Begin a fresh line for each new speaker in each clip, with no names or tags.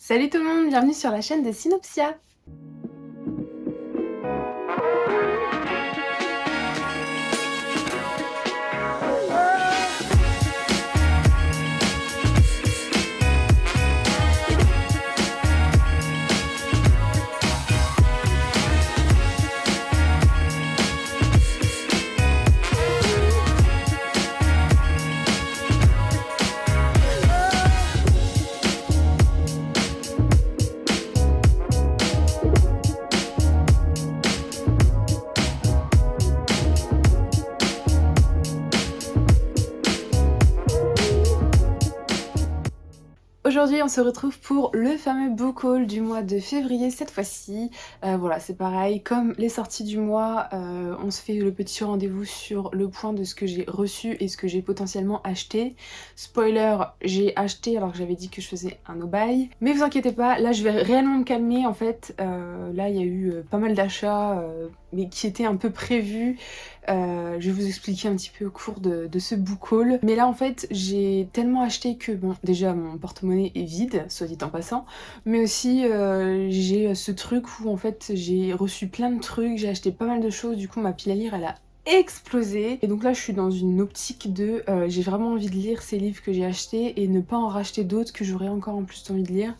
Salut tout le monde, bienvenue sur la chaîne de Synopsia. Aujourd'hui, on se retrouve pour le fameux book haul du mois de février cette fois-ci. Voilà, c'est pareil, comme les sorties du mois, on se fait le petit rendez-vous sur le point de ce que j'ai reçu et ce que j'ai potentiellement acheté. Spoiler, j'ai acheté alors que j'avais dit que je faisais un no-buy. Mais vous inquiétez pas, là je vais réellement me calmer en fait. Là il y a eu pas mal d'achats, mais qui étaient un peu prévus. Je vais vous expliquer un petit peu au cours de ce book haul. Mais là en fait j'ai tellement acheté que bon déjà mon porte-monnaie est vide, soit dit en passant, mais aussi j'ai ce truc où en fait j'ai reçu plein de trucs, j'ai acheté pas mal de choses, du coup ma pile à lire elle a explosé. Et donc là je suis dans une optique de j'ai vraiment envie de lire ces livres que j'ai achetés et ne pas en racheter d'autres que j'aurais encore en plus envie de lire.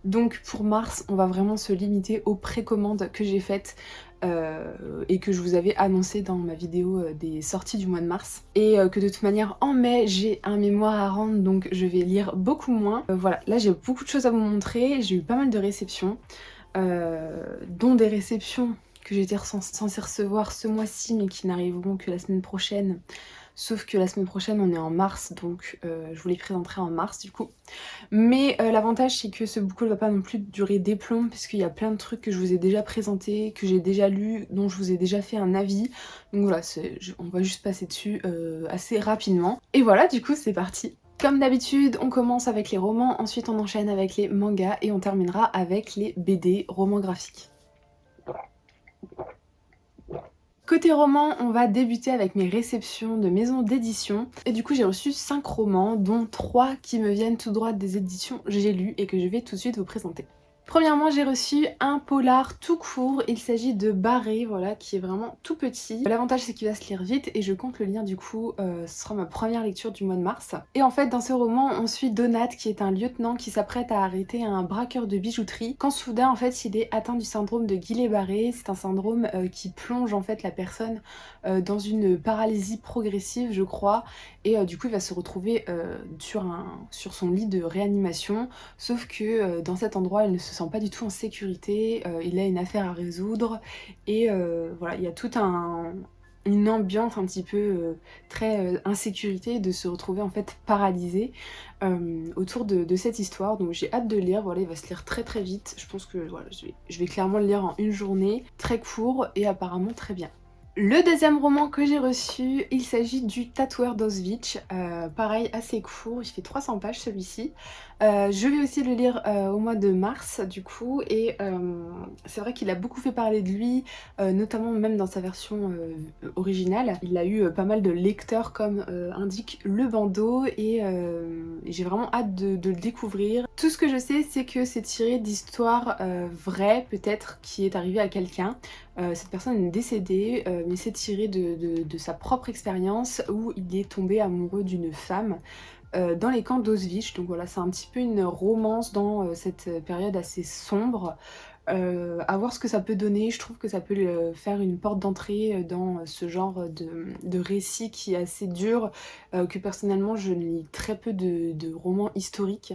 Donc pour mars, on va vraiment se limiter aux précommandes que j'ai faites et que je vous avais annoncé dans ma vidéo des sorties du mois de mars. Et que de toute manière en mai, j'ai un mémoire à rendre, donc je vais lire beaucoup moins. Voilà, là j'ai beaucoup de choses à vous montrer, j'ai eu pas mal de réceptions, dont des réceptions que j'étais censée recevoir ce mois-ci mais qui n'arriveront que la semaine prochaine. Sauf que la semaine prochaine on est en mars, donc je vous les présenterai en mars du coup. Mais l'avantage c'est que ce book haul va pas non plus durer des plombs puisqu'il y a plein de trucs que je vous ai déjà présentés, que j'ai déjà lus, dont je vous ai déjà fait un avis. Donc voilà, on va juste passer dessus assez rapidement. Et voilà, du coup c'est parti. Comme d'habitude, on commence avec les romans, ensuite on enchaîne avec les mangas et on terminera avec les BD, romans graphiques. Côté roman, on va débuter avec mes réceptions de maisons d'édition. Et du coup, j'ai reçu 5 romans, dont 3 qui me viennent tout droit des éditions J'ai lu et que je vais tout de suite vous présenter. Premièrement, j'ai reçu un polar tout court, il s'agit de Barré, voilà, qui est vraiment tout petit. L'avantage c'est qu'il va se lire vite et je compte le lire du coup, ce sera ma première lecture du mois de mars. Et en fait dans ce roman on suit Donat qui est un lieutenant qui s'apprête à arrêter un braqueur de bijouterie quand soudain en fait il est atteint du syndrome de Guillain-Barré. C'est un syndrome qui plonge en fait la personne dans une paralysie progressive je crois, et du coup il va se retrouver sur son lit de réanimation, sauf que dans cet endroit il ne se sent pas du tout en sécurité, il a une affaire à résoudre et voilà, il y a toute une ambiance un petit peu très insécurité de se retrouver en fait paralysé autour de cette histoire. Donc j'ai hâte de le lire, voilà, il va se lire très très vite. Je pense que voilà, je vais clairement le lire en une journée, très court et apparemment très bien. Le deuxième roman que j'ai reçu, il s'agit du Tatoueur d'Auschwitz, pareil assez court, il fait 300 pages celui-ci. Je vais aussi le lire au mois de mars du coup, et c'est vrai qu'il a beaucoup fait parler de lui, notamment même dans sa version originale. Il a eu pas mal de lecteurs comme indique le bandeau, et j'ai vraiment hâte de le découvrir. Tout ce que je sais c'est que c'est tiré d'histoires vraies peut-être qui est arrivé à quelqu'un. Cette personne est décédée, mais c'est tiré de sa propre expérience où il est tombé amoureux d'une femme dans les camps d'Auschwitz. Donc voilà, c'est un petit peu une romance dans cette période assez sombre. À voir ce que ça peut donner, je trouve que ça peut faire une porte d'entrée dans ce genre de récit qui est assez dur, que personnellement je lis très peu de romans historiques.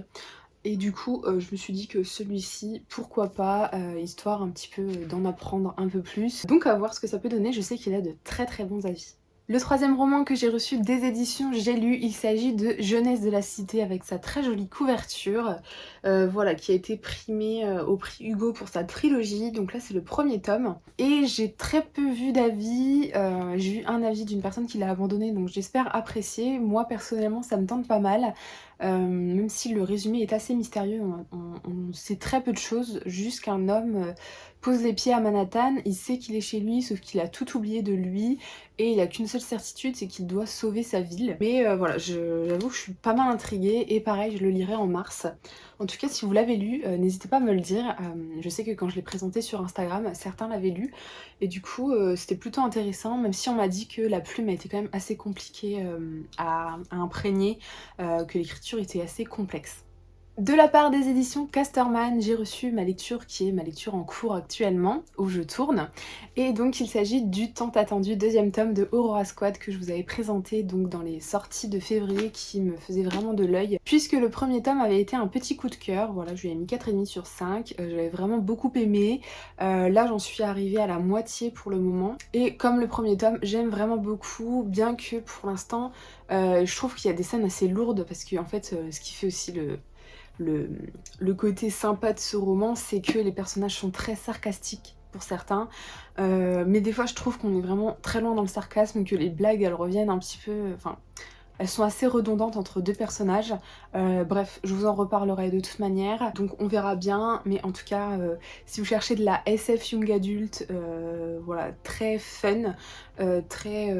Et du coup, je me suis dit que celui-ci, pourquoi pas, histoire un petit peu d'en apprendre un peu plus. Donc à voir ce que ça peut donner, je sais qu'il a de très très bons avis. Le troisième roman que j'ai reçu des éditions J'ai lu, il s'agit de Jeunesse de la Cité avec sa très jolie couverture, voilà, qui a été primé au prix Hugo pour sa trilogie. Donc là c'est le premier tome et j'ai très peu vu d'avis, j'ai eu un avis d'une personne qui l'a abandonné, donc j'espère apprécier. Moi personnellement ça me tente pas mal. même si le résumé est assez mystérieux, on sait très peu de choses, juste qu'un homme pose les pieds à Manhattan, il sait qu'il est chez lui, sauf qu'il a tout oublié de lui, et il a qu'une seule certitude, c'est qu'il doit sauver sa ville. Mais voilà, j'avoue que je suis pas mal intriguée, et pareil, je le lirai en mars. En tout cas, si vous l'avez lu, n'hésitez pas à me le dire. Je sais que quand je l'ai présenté sur Instagram, certains l'avaient lu, et du coup, c'était plutôt intéressant, même si on m'a dit que la plume a été quand même assez compliquée à imprégner, que l'écriture était assez complexe. De la part des éditions Casterman, j'ai reçu ma lecture qui est ma lecture en cours actuellement, où je tourne. Et donc il s'agit du tant attendu deuxième tome de Aurora Squad que je vous avais présenté donc dans les sorties de février qui me faisaient vraiment de l'œil. Puisque le premier tome avait été un petit coup de cœur, voilà, je lui ai mis 4,5 sur 5, j'avais vraiment beaucoup aimé. Là j'en suis arrivée à la moitié pour le moment. Et comme le premier tome, j'aime vraiment beaucoup, bien que pour l'instant, je trouve qu'il y a des scènes assez lourdes parce que en fait, ce qui fait aussi le côté sympa de ce roman, c'est que les personnages sont très sarcastiques pour certains, mais des fois je trouve qu'on est vraiment très loin dans le sarcasme, que les blagues elles reviennent un petit peu, enfin elles sont assez redondantes entre deux personnages. Bref, je vous en reparlerai de toute manière, donc on verra bien, mais en tout cas, si vous cherchez de la SF young adulte, voilà, très fun, très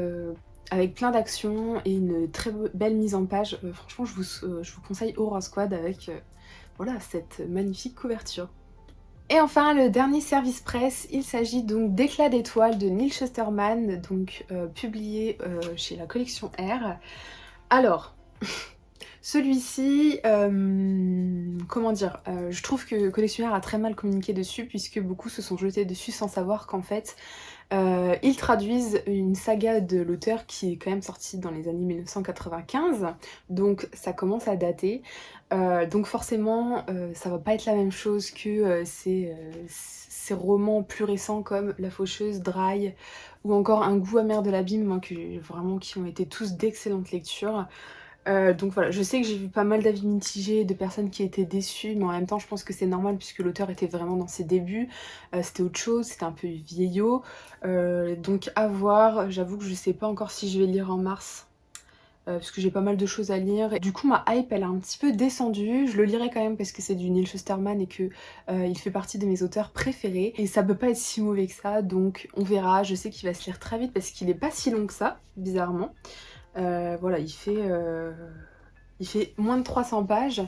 avec plein d'actions et une très belle mise en page, franchement je vous conseille Aurora Squad avec voilà, cette magnifique couverture. Et enfin, le dernier service presse, il s'agit donc d'Éclat d'étoiles de Neil Shusterman, donc publié chez la collection R. Alors, celui-ci, comment dire, je trouve que Collectionnaire a très mal communiqué dessus puisque beaucoup se sont jetés dessus sans savoir qu'en fait, ils traduisent une saga de l'auteur qui est quand même sortie dans les années 1995, donc ça commence à dater. Donc forcément, ça va pas être la même chose que ces romans plus récents comme La Faucheuse, Dry ou encore Un goût amer de l'abîme, hein, vraiment qui ont été tous d'excellentes lectures. Donc voilà, je sais que j'ai vu pas mal d'avis mitigés, de personnes qui étaient déçues, mais en même temps je pense que c'est normal puisque l'auteur était vraiment dans ses débuts, c'était autre chose, c'était un peu vieillot, donc à voir. J'avoue que je sais pas encore si je vais le lire en mars, parce que j'ai pas mal de choses à lire. Et du coup ma hype elle a un petit peu descendu, je le lirai quand même parce que c'est du Neil Shusterman et que il fait partie de mes auteurs préférés, et ça peut pas être si mauvais que ça, donc on verra. Je sais qu'il va se lire très vite parce qu'il est pas si long que ça, bizarrement. Voilà, il fait moins de 300 pages,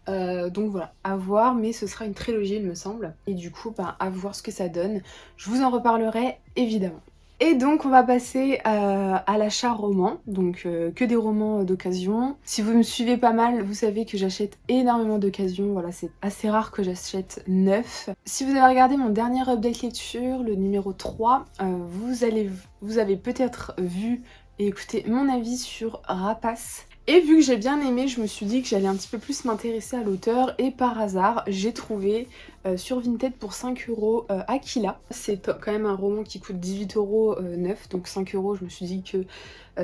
donc voilà, à voir, mais ce sera une trilogie il me semble. Et du coup, ben, à voir ce que ça donne. Je vous en reparlerai évidemment. Et donc on va passer à l'achat roman, donc que des romans d'occasion. Si vous me suivez pas mal, vous savez que j'achète énormément d'occasion, voilà, c'est assez rare que j'achète neuf. Si vous avez regardé mon dernier update lecture, le numéro 3, vous avez peut-être vu et écouté mon avis sur Rapace. Et vu que j'ai bien aimé, je me suis dit que j'allais un petit peu plus m'intéresser à l'auteur, et par hasard, j'ai trouvé sur Vinted pour 5 € Aquila. C'est quand même un roman qui coûte 18 € neuf, donc 5 €, je me suis dit que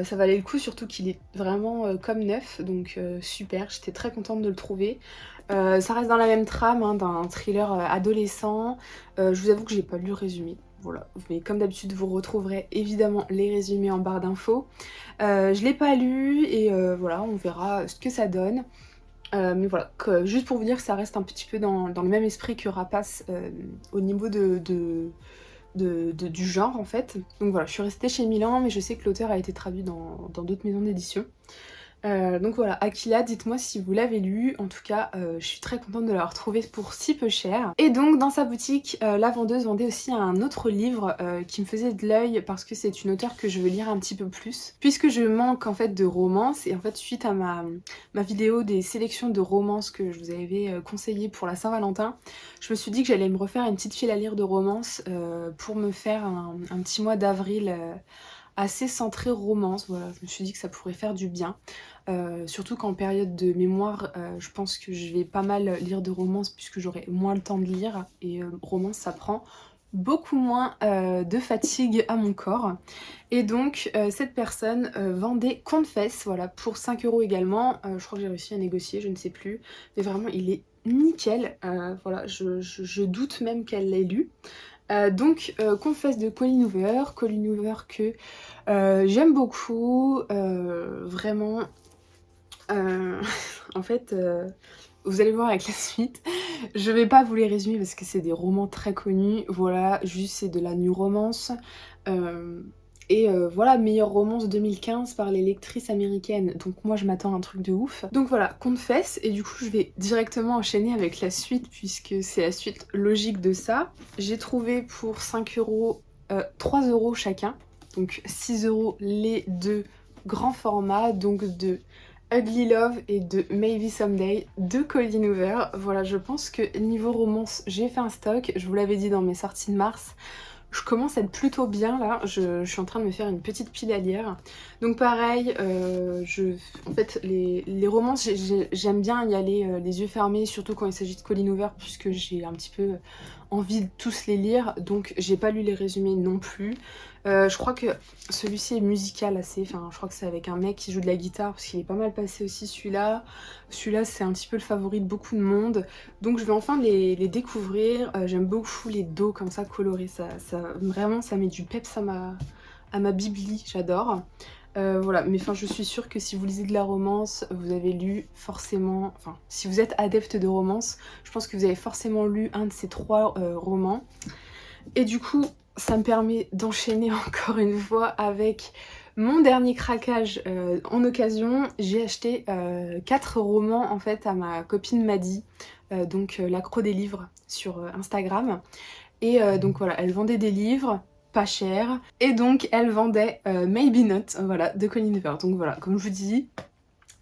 ça valait le coup, surtout qu'il est vraiment comme neuf, donc super, j'étais très contente de le trouver. Ça reste dans la même trame, hein, d'un thriller adolescent. Je vous avoue que j'ai pas lu le résumé. Voilà, mais comme d'habitude vous retrouverez évidemment les résumés en barre d'infos. Je l'ai pas lu et voilà, on verra ce que ça donne. Mais voilà, juste pour vous dire que ça reste un petit peu dans le même esprit que Rapace au niveau du genre en fait. Donc voilà, je suis restée chez Milan, mais je sais que l'auteur a été traduit dans d'autres maisons d'édition. Donc voilà, Aquila, dites-moi si vous l'avez lu. En tout cas, je suis très contente de l'avoir trouvé pour si peu cher. Et donc dans sa boutique, la vendeuse vendait aussi un autre livre qui me faisait de l'œil parce que c'est une auteure que je veux lire un petit peu plus. Puisque je manque en fait de romance, et en fait suite à ma vidéo des sélections de romances que je vous avais conseillé pour la Saint-Valentin, je me suis dit que j'allais me refaire une petite file à lire de romances pour me faire un petit mois d'avril assez centré romance. Voilà, je me suis dit que ça pourrait faire du bien. Surtout qu'en période de mémoire, je pense que je vais pas mal lire de romances puisque j'aurai moins le temps de lire, et romance ça prend beaucoup moins de fatigue à mon corps. Et donc cette personne vendait Confesse, voilà, pour 5 € également. Je crois que j'ai réussi à négocier, je ne sais plus, mais vraiment il est nickel. Voilà, je doute même qu'elle l'ait lu. Donc Confesse de Colleen Hoover que j'aime beaucoup, vraiment. Heu, en fait, vous allez voir avec la suite. Je vais pas vous les résumer parce que c'est des romans très connus. Voilà, juste c'est de la new romance. Hem voilà, meilleure romance 2015 par les lectrices américaines. Donc moi je m'attends à un truc de ouf. Donc voilà, conte fesses et du coup je vais directement enchaîner avec la suite puisque c'est la suite logique de ça. J'ai trouvé pour 5 €, 3 € chacun. Donc 6 € les deux grands formats, donc de Ugly Love et de Maybe Someday de Colleen Hoover. Voilà, je pense que niveau romance, j'ai fait un stock. Je vous l'avais dit dans mes sorties de mars. Je commence à être plutôt bien là, je suis en train de me faire une petite pile à lire. Donc pareil, en fait les romances, j'aime bien y aller les yeux fermés, surtout quand il s'agit de Colleen Hoover, puisque j'ai un petit peu envie de tous les lire, donc j'ai pas lu les résumés non plus. Je crois que celui-ci est musical assez, enfin je crois que c'est avec un mec qui joue de la guitare, parce qu'il est pas mal passé aussi celui-là. Celui-là c'est un petit peu le favori de beaucoup de monde. Donc je vais enfin les découvrir. J'aime beaucoup les dos comme ça colorés, vraiment ça met du peps à ma bibli, j'adore. Voilà, mais enfin je suis sûre que si vous lisez de la romance, vous avez lu forcément, enfin si vous êtes adepte de romance, je pense que vous avez forcément lu un de ces trois romans. Et du coup, ça me permet d'enchaîner encore une fois avec mon dernier craquage en occasion. J'ai acheté 4 romans en fait à ma copine Maddy, donc l'accro des livres sur Instagram. Et donc voilà, elle vendait des livres pas cher et donc elle vendait Maybe Not, voilà, de Colleen Hoover. Donc voilà, comme je vous dis,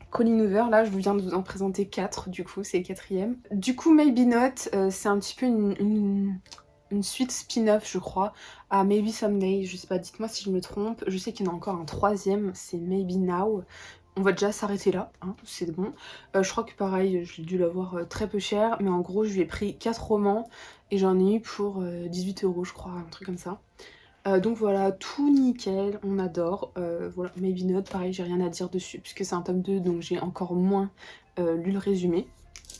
Colleen Hoover, là je viens de vous en présenter 4, du coup c'est le quatrième. Du coup Maybe Not, c'est un petit peu une suite spin-off je crois à Maybe Someday, je sais pas, dites-moi si je me trompe. Je sais qu'il y en a encore un troisième, c'est Maybe Now. On va déjà s'arrêter là, hein, c'est bon. Je crois que pareil, j'ai dû l'avoir très peu cher, mais en gros je lui ai pris 4 romans et j'en ai eu pour 18 € je crois, un truc comme ça. Donc voilà, tout nickel, on adore. Voilà, Maybe Not, pareil, j'ai rien à dire dessus puisque c'est un tome 2, donc j'ai encore moins lu le résumé.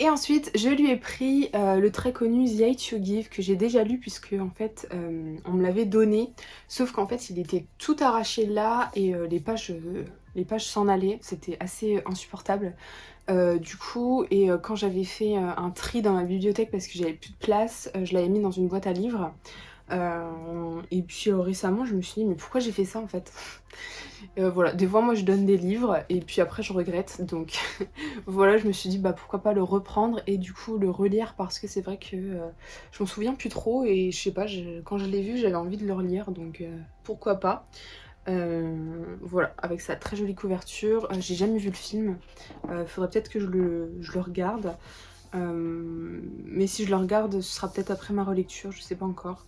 Et ensuite, je lui ai pris le très connu The Hate You Give que j'ai déjà lu puisque en fait on me l'avait donné, sauf qu'en fait il était tout arraché là et les pages s'en allaient, c'était assez insupportable. Du coup, et quand j'avais fait un tri dans ma bibliothèque parce que j'avais plus de place, je l'avais mis dans une boîte à livres. Et puis récemment je me suis dit mais pourquoi j'ai fait ça en fait. Voilà, des fois moi je donne des livres et puis après je regrette, donc voilà, je me suis dit bah pourquoi pas le reprendre et du coup le relire parce que c'est vrai que je m'en souviens plus trop et je sais pas, quand je l'ai vu j'avais envie de le relire, donc pourquoi pas. Voilà, avec sa très jolie couverture. J'ai jamais vu le film, faudrait peut-être que je le regarde. Mais si je le regarde, ce sera peut-être après ma relecture, je sais pas encore.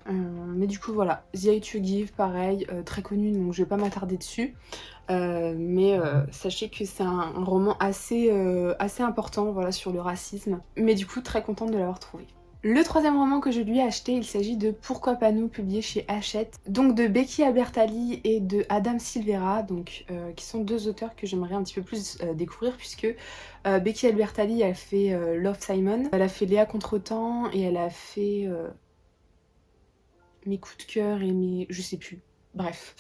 Mais du coup voilà, The Hate You Give, pareil, très connu, donc je vais pas m'attarder dessus. Mais sachez que c'est un roman assez important, voilà, sur le racisme. Mais du coup très contente de l'avoir trouvé. Le troisième roman que je lui ai acheté, il s'agit de Pourquoi pas nous, publié chez Hachette, donc de Becky Albertalli et de Adam Silvera, donc qui sont deux auteurs que j'aimerais un petit peu plus découvrir puisque Becky Albertalli a fait Love Simon, elle a fait Léa Contretemps et elle a fait mes coups de cœur et mes... je sais plus. Bref.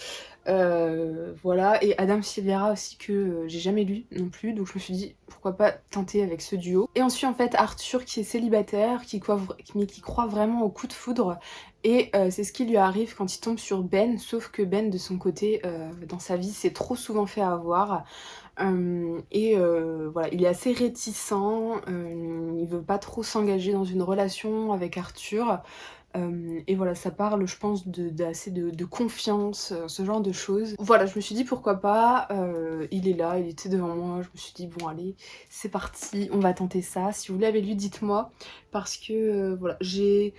Voilà. Et Adam Silvera aussi que j'ai jamais lu non plus. Donc je me suis dit pourquoi pas tenter avec ce duo. Et ensuite en fait Arthur qui est célibataire, mais qui croit vraiment au coup de foudre. Et c'est ce qui lui arrive quand il tombe sur Ben. Sauf que Ben de son côté, dans sa vie, s'est trop souvent fait avoir. Voilà, il est assez réticent. Il veut pas trop s'engager dans une relation avec Arthur. Et voilà, ça parle, je pense, assez de confiance, ce genre de choses. Voilà, je me suis dit pourquoi pas, il est là, il était devant moi, je me suis dit bon allez, c'est parti, on va tenter ça. Si vous l'avez lu, dites-moi, parce que voilà, je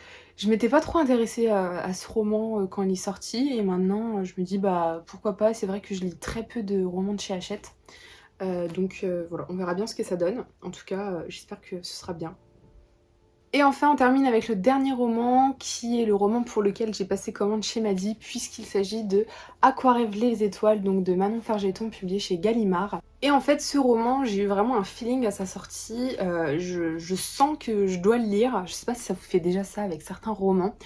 m'étais pas trop intéressée à ce roman quand il est sorti, et maintenant je me dis bah pourquoi pas, c'est vrai que je lis très peu de romans de chez Hachette. Donc voilà, on verra bien ce que ça donne. En tout cas, j'espère que ce sera bien. Et enfin on termine avec le dernier roman qui est le roman pour lequel j'ai passé commande chez Maddy puisqu'il s'agit de À quoi rêvent les étoiles, donc de Manon Fargeton, publié chez Gallimard. Et en fait, ce roman, j'ai eu vraiment un feeling à sa sortie, je sens que je dois le lire. Je sais pas si ça vous fait déjà ça avec certains romans,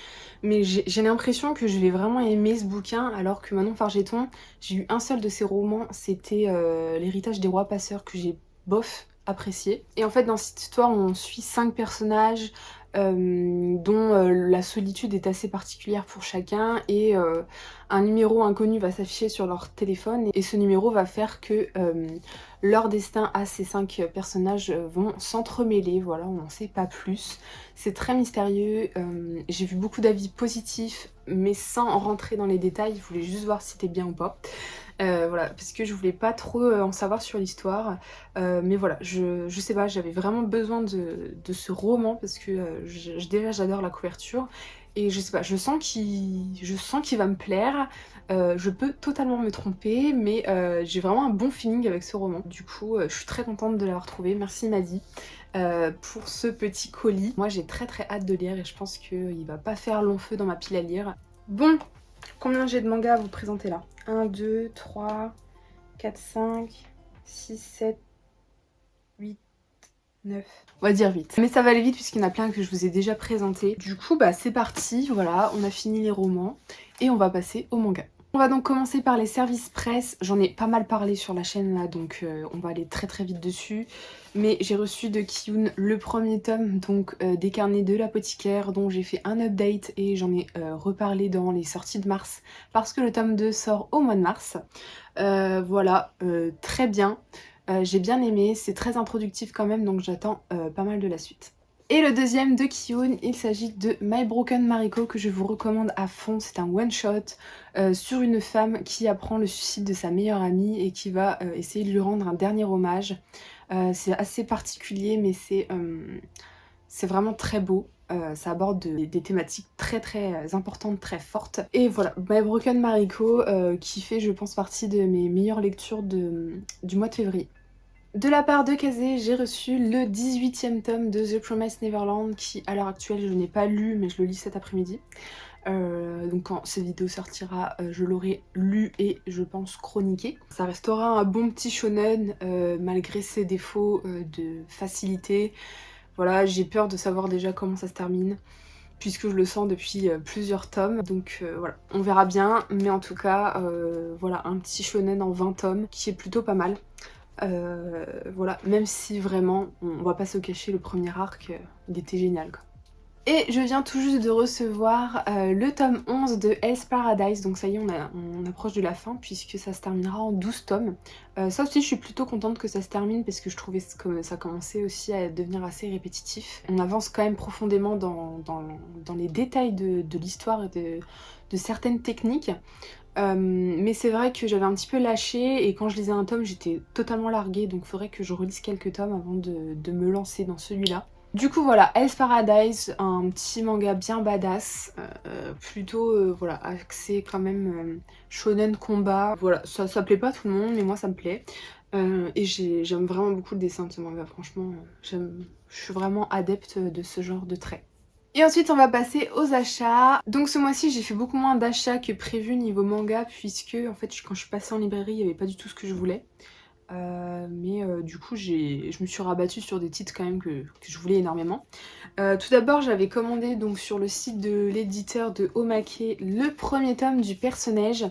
mais j'ai l'impression que je vais vraiment aimer ce bouquin, alors que Manon Fargeton, j'ai eu un seul de ses romans, c'était L'héritage des rois passeurs, que j'ai bof apprécié. Et en fait, dans cette histoire, on suit 5 personnages, dont la solitude est assez particulière pour chacun, et un numéro inconnu va s'afficher sur leur téléphone, et ce numéro va faire que leur destin à ces 5 personnages vont s'entremêler. Voilà, on n'en sait pas plus. C'est très mystérieux, j'ai vu beaucoup d'avis positifs, mais sans rentrer dans les détails, je voulais juste voir si c'était bien ou pas. Voilà, parce que je voulais pas trop en savoir sur l'histoire. Mais voilà, je sais pas, j'avais vraiment besoin de ce roman parce que déjà j'adore la couverture. Et je sais pas, je sens qu'il va me plaire. Je peux totalement me tromper, mais j'ai vraiment un bon feeling avec ce roman. Du coup, je suis très contente de l'avoir trouvé. Merci Maddy pour ce petit colis. Moi j'ai très très hâte de lire et je pense qu'il va pas faire long feu dans ma pile à lire. Bon, combien j'ai de mangas à vous présenter là? 1, 2, 3, 4, 5, 6, 7, 8, 9. On va dire 8. Mais ça va aller vite puisqu'il y en a plein que je vous ai déjà présentés. Du coup, bah c'est parti, voilà, on a fini les romans et on va passer au manga. On va donc commencer par les services presse. J'en ai pas mal parlé sur la chaîne là, donc on va aller très très vite dessus. Mais j'ai reçu de Kiyun le premier tome, donc des carnets de l'apothicaire, dont j'ai fait un update et j'en ai reparlé dans les sorties de mars, parce que le tome 2 sort au mois de mars. Voilà, très bien. J'ai bien aimé, c'est très introductif quand même, donc j'attends pas mal de la suite. Et le deuxième de Kiyun, il s'agit de My Broken Mariko, que je vous recommande à fond. C'est un one-shot sur une femme qui apprend le suicide de sa meilleure amie et qui va essayer de lui rendre un dernier hommage. C'est assez particulier, mais c'est vraiment très beau. Ça aborde des thématiques très très importantes, très fortes. Et voilà, My Broken Mariko, qui fait je pense partie de mes meilleures lectures du mois de février. De la part de Kazé, j'ai reçu le 18e tome de The Promised Neverland, qui à l'heure actuelle je n'ai pas lu, mais je le lis cet après-midi. Donc quand cette vidéo sortira, je l'aurai lu et je pense chroniqué. Ça restera un bon petit shonen, malgré ses défauts de facilité. Voilà, j'ai peur de savoir déjà comment ça se termine, puisque je le sens depuis plusieurs tomes. Donc voilà, on verra bien, mais en tout cas, voilà, un petit shonen en 20 tomes, qui est plutôt pas mal. Voilà, même si vraiment, on va pas se cacher, le premier arc, il était génial quoi. Et je viens tout juste de recevoir le tome 11 de Hell's Paradise, donc ça y est, on approche de la fin puisque ça se terminera en 12 tomes. Ça aussi je suis plutôt contente que ça se termine parce que je trouvais que ça commençait aussi à devenir assez répétitif. On avance quand même profondément dans les détails de l'histoire et de certaines techniques. Mais c'est vrai que j'avais un petit peu lâché et quand je lisais un tome j'étais totalement larguée, donc il faudrait que je relise quelques tomes avant de me lancer dans celui-là. Du coup voilà, Hell's Paradise, un petit manga bien badass, plutôt voilà, axé quand même shonen combat. Voilà, ça plaît pas à tout le monde mais moi ça me plaît. Et j'aime vraiment beaucoup le dessin de ce manga, franchement, je suis vraiment adepte de ce genre de traits. Et ensuite on va passer aux achats. Donc ce mois-ci j'ai fait beaucoup moins d'achats que prévu niveau manga, puisque en fait quand je suis passée en librairie il n'y avait pas du tout ce que je voulais. Du coup je me suis rabattue sur des titres quand même que je voulais énormément. Tout d'abord j'avais commandé donc sur le site de l'éditeur de Omake le premier tome du personnage.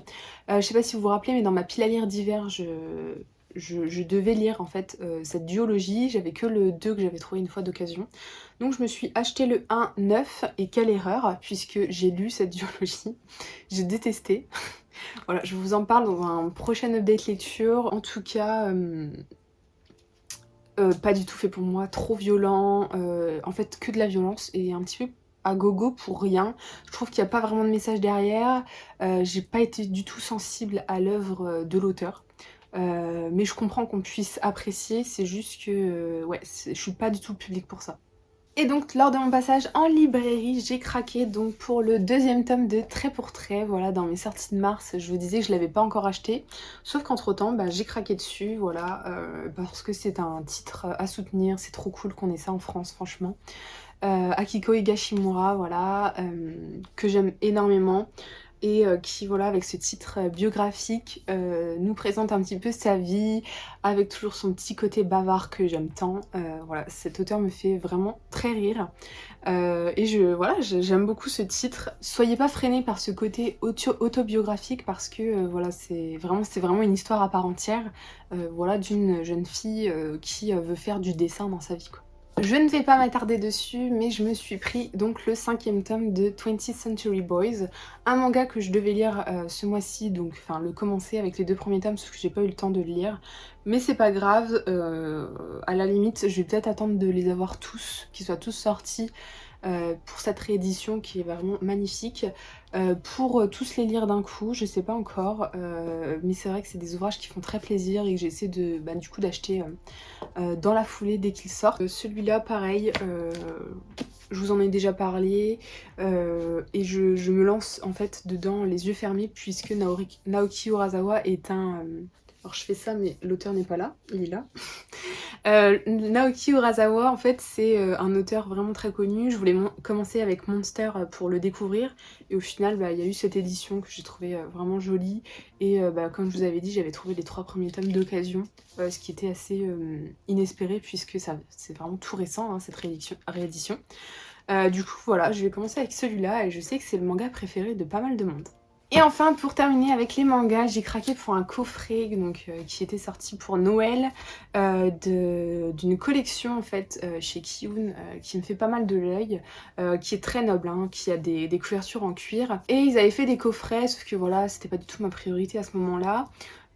Je sais pas si vous vous rappelez, mais dans ma pile à lire d'hiver je devais lire en fait cette duologie. J'avais que le 2 que j'avais trouvé une fois d'occasion. Donc je me suis acheté le 1 neuf, et quelle erreur, puisque j'ai lu cette duologie. J'ai détesté. Voilà, je vous en parle dans un prochain update lecture. En tout cas, pas du tout fait pour moi, trop violent, en fait que de la violence et un petit peu à gogo pour rien. Je trouve qu'il n'y a pas vraiment de message derrière, j'ai pas été du tout sensible à l'œuvre de l'auteur. Mais je comprends qu'on puisse apprécier, c'est juste que ouais, je suis pas du tout le public pour ça. Et donc lors de mon passage en librairie, j'ai craqué donc pour le deuxième tome de Trait pour Trait. Voilà, dans mes sorties de mars, je vous disais que je l'avais pas encore acheté, sauf qu'entre temps bah, j'ai craqué dessus, voilà, parce que c'est un titre à soutenir, c'est trop cool qu'on ait ça en France franchement. Akiko Higashimura, voilà, que j'aime énormément. et qui voilà avec ce titre biographique nous présente un petit peu sa vie avec toujours son petit côté bavard que j'aime tant. Voilà, cet auteur me fait vraiment très rire. Et voilà, j'aime beaucoup ce titre. Soyez pas freinés par ce côté autobiographique parce que voilà, c'est vraiment une histoire à part entière, voilà, d'une jeune fille qui veut faire du dessin dans sa vie, quoi. Je ne vais pas m'attarder dessus, mais je me suis pris donc le 5e tome de 20th Century Boys, un manga que je devais lire ce mois-ci, donc enfin le commencer avec les 2 premiers tomes, sauf que j'ai pas eu le temps de le lire. Mais c'est pas grave, à la limite, je vais peut-être attendre de les avoir tous, qu'ils soient tous sortis pour cette réédition qui est vraiment magnifique, pour tous les lire d'un coup, je sais pas encore, mais c'est vrai que c'est des ouvrages qui font très plaisir et que j'essaie de, du coup d'acheter dans la foulée dès qu'il sort. Celui-là pareil, je vous en ai déjà parlé et je me lance en fait dedans les yeux fermés puisque Naoki Urasawa est un... alors je fais ça mais l'auteur n'est pas là, il est là. Naoki Urasawa en fait c'est un auteur vraiment très connu. Je voulais commencer avec Monster pour le découvrir et au final il y a eu cette édition que j'ai trouvé vraiment jolie et comme je vous avais dit j'avais trouvé les 3 premiers tomes d'occasion, ce qui était assez inespéré puisque c'est vraiment tout récent hein, cette réédition. Du coup voilà, je vais commencer avec celui-là et je sais que c'est le manga préféré de pas mal de monde. Et enfin, pour terminer avec les mangas, j'ai craqué pour un coffret donc, qui était sorti pour Noël d'une collection en fait chez Kiun qui me fait pas mal de l'œil, qui est très noble, hein, qui a des couvertures en cuir. Et ils avaient fait des coffrets, sauf que voilà, c'était pas du tout ma priorité à ce moment-là.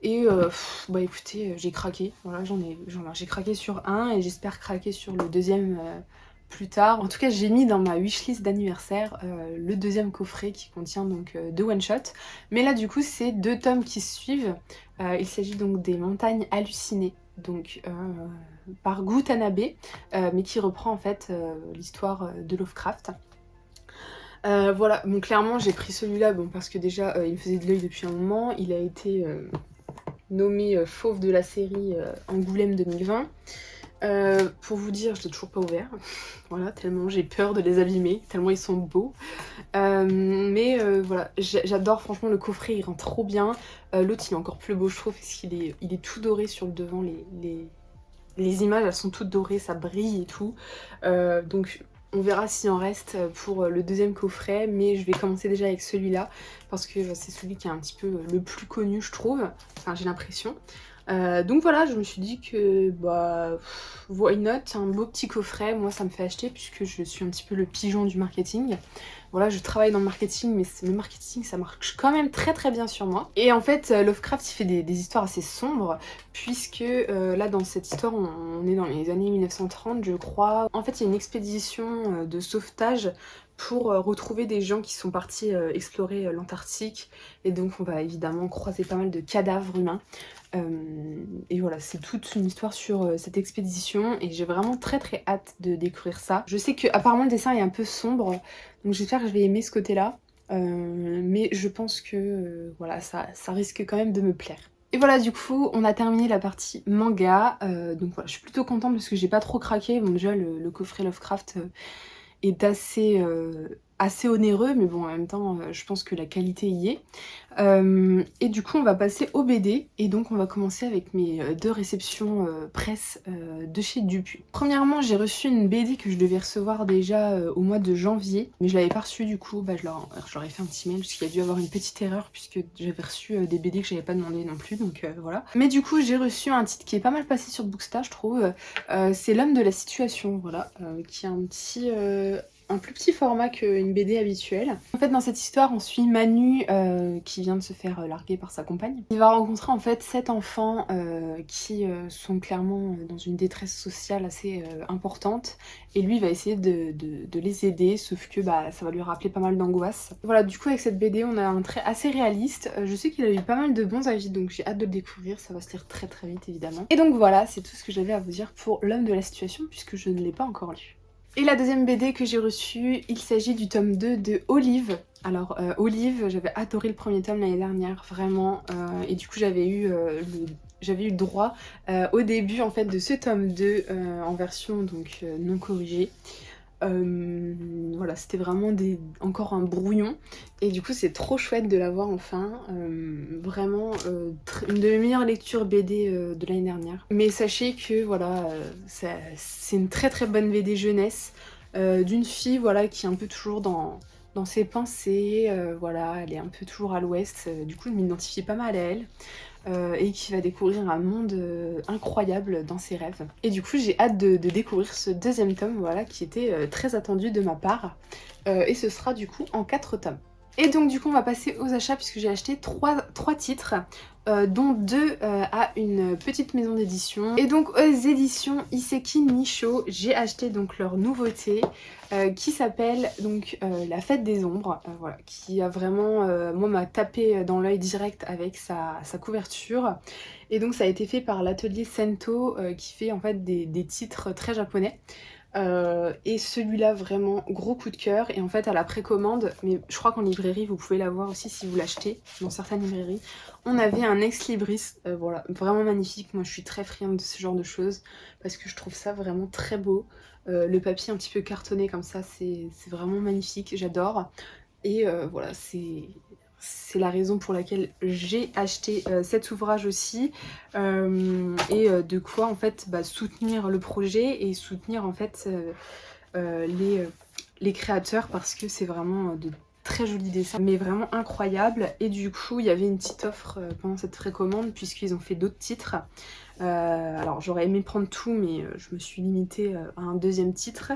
Et bah écoutez, j'ai craqué, voilà, j'ai craqué sur un et j'espère craquer sur le deuxième plus tard. En tout cas, j'ai mis dans ma wishlist d'anniversaire le 2e coffret qui contient donc 2 one-shots. Mais là, du coup, c'est 2 tomes qui suivent. Il s'agit donc des Montagnes hallucinées, donc par Gu Tanabe, mais qui reprend en fait l'histoire de Lovecraft. Voilà, bon clairement j'ai pris celui-là bon, parce que déjà il me faisait de l'œil depuis un moment. Il a été nommé fauve de la série Angoulême 2020. Pour vous dire, je l'ai toujours pas ouvert. Voilà, tellement j'ai peur de les abîmer, tellement ils sont beaux. Mais voilà, j'adore franchement le coffret, il rend trop bien. L'autre il est encore plus beau je trouve parce qu'il est tout doré sur le devant, les images elles sont toutes dorées, ça brille et tout. Donc on verra s'il en reste pour le 2e coffret, mais je vais commencer déjà avec celui-là parce que c'est celui qui est un petit peu le plus connu je trouve, enfin j'ai l'impression. Donc voilà, je me suis dit que why not, un beau petit coffret, moi ça me fait acheter puisque je suis un petit peu le pigeon du marketing. Voilà, je travaille dans le marketing, mais le marketing ça marche quand même très très bien sur moi. Et en fait, Lovecraft il fait des histoires assez sombres, puisque là dans cette histoire, on est dans les années 1930 je crois. En fait, il y a une expédition de sauvetage pour retrouver des gens qui sont partis explorer l'Antarctique. Et donc on va évidemment croiser pas mal de cadavres humains. Et voilà, c'est toute une histoire sur cette expédition et j'ai vraiment très très hâte de découvrir ça. Je sais que apparemment le dessin est un peu sombre, donc j'espère que je vais aimer ce côté-là. Mais je pense que voilà, ça risque quand même de me plaire. Et voilà, du coup, on a terminé la partie manga. Donc voilà, je suis plutôt contente parce que j'ai pas trop craqué. Bon, déjà, le coffret Lovecraft est assez onéreux, mais bon, en même temps, je pense que la qualité y est. Et du coup, on va passer au BD, et donc on va commencer avec mes 2 réceptions presse de chez Dupuis. Premièrement, j'ai reçu une BD que je devais recevoir déjà au mois de janvier, mais je l'avais pas reçue du coup, je leur ai fait un petit mail, parce qu'il y a dû avoir une petite erreur, puisque j'avais reçu des BD que j'avais pas demandé non plus, donc voilà. Mais du coup, j'ai reçu un titre qui est pas mal passé sur Bookstar, je trouve. C'est L'homme de la situation, voilà, qui est un plus petit format qu'une BD habituelle. En fait, dans cette histoire, on suit Manu qui vient de se faire larguer par sa compagne. Il va rencontrer en fait 7 enfants qui sont clairement dans une détresse sociale assez importante et lui va essayer de les aider, sauf que ça va lui rappeler pas mal d'angoisse. Voilà, du coup avec cette BD, on a un trait assez réaliste. Je sais qu'il a eu pas mal de bons avis, donc j'ai hâte de le découvrir, ça va se lire très très vite évidemment. Et donc voilà, c'est tout ce que j'avais à vous dire pour L'homme de la situation, puisque je ne l'ai pas encore lu. Et la deuxième BD que j'ai reçue, il s'agit du tome 2 de Olive. Alors Olive, j'avais adoré le premier tome l'année dernière, vraiment, et du coup j'avais eu le droit au début en fait de ce tome 2 en version donc non corrigée. Voilà, voilà, c'était vraiment encore un brouillon. Et du coup c'est trop chouette de l'avoir enfin, vraiment une de mes meilleures lectures BD de l'année dernière. Mais sachez que voilà, c'est une très très bonne BD jeunesse, d'une fille voilà, qui est un peu toujours dans ses pensées, voilà, elle est un peu toujours à l'ouest, du coup je m'identifie pas mal à elle. Et qui va découvrir un monde incroyable dans ses rêves. Et du coup j'ai hâte de découvrir ce deuxième tome, voilà, qui était très attendu de ma part. Et ce sera du coup en 4 tomes. Et donc du coup on va passer aux achats puisque j'ai acheté 3 titres, dont 2 à une petite maison d'édition. Et donc aux éditions Iseki Nisho, j'ai acheté donc leur nouveauté qui s'appelle donc La Fête des Ombres, voilà, qui a vraiment, moi m'a tapé dans l'œil direct avec sa couverture. Et donc ça a été fait par l'atelier Sento qui fait en fait des titres très japonais. Et celui-là vraiment gros coup de cœur, et en fait à la précommande, mais je crois qu'en librairie vous pouvez l'avoir aussi si vous l'achetez dans certaines librairies, on avait un ex libris, voilà, vraiment magnifique. Moi je suis très friande de ce genre de choses parce que je trouve ça vraiment très beau. Le papier un petit peu cartonné comme ça, c'est vraiment magnifique, j'adore. Et voilà, c'est la raison pour laquelle j'ai acheté cet ouvrage aussi, et de quoi en fait soutenir le projet et soutenir en fait les créateurs, parce que c'est vraiment de très jolis dessins mais vraiment incroyables. Et du coup il y avait une petite offre pendant cette précommande puisqu'ils ont fait d'autres titres. Alors j'aurais aimé prendre tout mais je me suis limitée à un deuxième titre.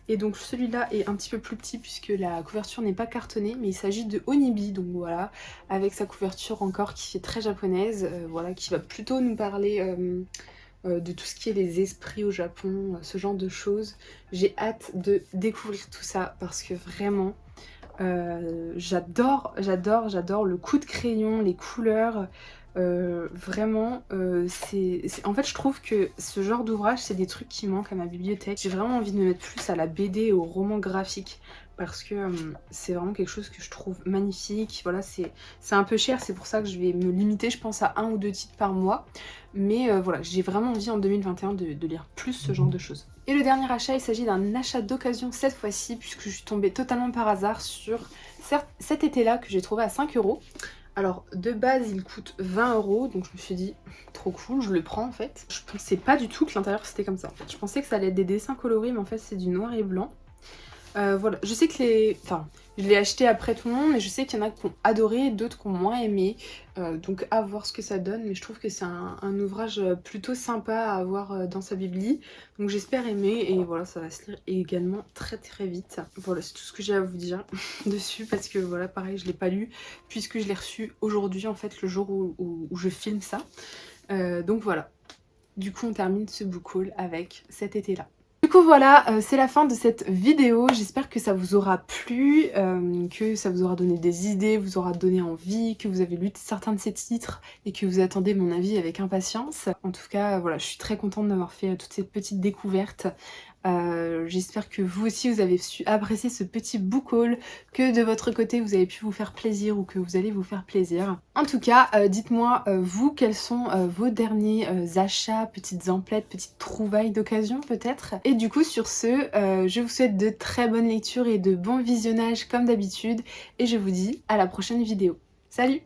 Et donc celui-là est un petit peu plus petit puisque la couverture n'est pas cartonnée, mais il s'agit de Onibi, donc voilà, avec sa couverture encore qui fait très japonaise, voilà, qui va plutôt nous parler de tout ce qui est les esprits au Japon, ce genre de choses. J'ai hâte de découvrir tout ça parce que vraiment j'adore le coup de crayon, les couleurs, vraiment en fait je trouve que ce genre d'ouvrage c'est des trucs qui manquent à ma bibliothèque. J'ai vraiment envie de me mettre plus à la BD et au roman graphique parce que c'est vraiment quelque chose que je trouve magnifique. Voilà, c'est un peu cher, c'est pour ça que je vais me limiter je pense à 1 ou 2 titres par mois, mais voilà, j'ai vraiment envie en 2021 de lire plus ce genre de choses. Et le dernier achat, il s'agit d'un achat d'occasion cette fois-ci, puisque je suis tombée totalement par hasard sur cet été-là que j'ai trouvé à 5 €. Alors de base il coûte 20 €, donc je me suis dit trop cool, je le prends en fait. Je pensais pas du tout que l'intérieur c'était comme ça en fait. Je pensais que ça allait être des dessins colorés, mais en fait c'est du noir et blanc. Voilà, je sais que enfin, je l'ai acheté après tout le monde, mais je sais qu'il y en a qui ont adoré, d'autres qui ont moins aimé. Donc à voir ce que ça donne, mais je trouve que c'est un ouvrage plutôt sympa à avoir dans sa bibli. Donc j'espère aimer, et voilà, ça va se lire également très très vite. Voilà, c'est tout ce que j'ai à vous dire dessus, parce que voilà, pareil, je l'ai pas lu, puisque je l'ai reçu aujourd'hui, en fait, le jour où je filme ça. Donc voilà. Du coup, on termine ce book haul avec cet été-là. Du coup voilà, c'est la fin de cette vidéo. J'espère que ça vous aura plu, que ça vous aura donné des idées, vous aura donné envie, que vous avez lu certains de ces titres et que vous attendez mon avis avec impatience. En tout cas, voilà, je suis très contente d'avoir fait toutes ces petites découvertes. J'espère que vous aussi vous avez su apprécier ce petit book haul, que de votre côté vous avez pu vous faire plaisir ou que vous allez vous faire plaisir. En tout cas, dites-moi vous quels sont vos derniers achats, petites emplettes, petites trouvailles d'occasion peut-être. Et du coup sur ce, je vous souhaite de très bonnes lectures et de bons visionnages comme d'habitude, et je vous dis à la prochaine vidéo. Salut!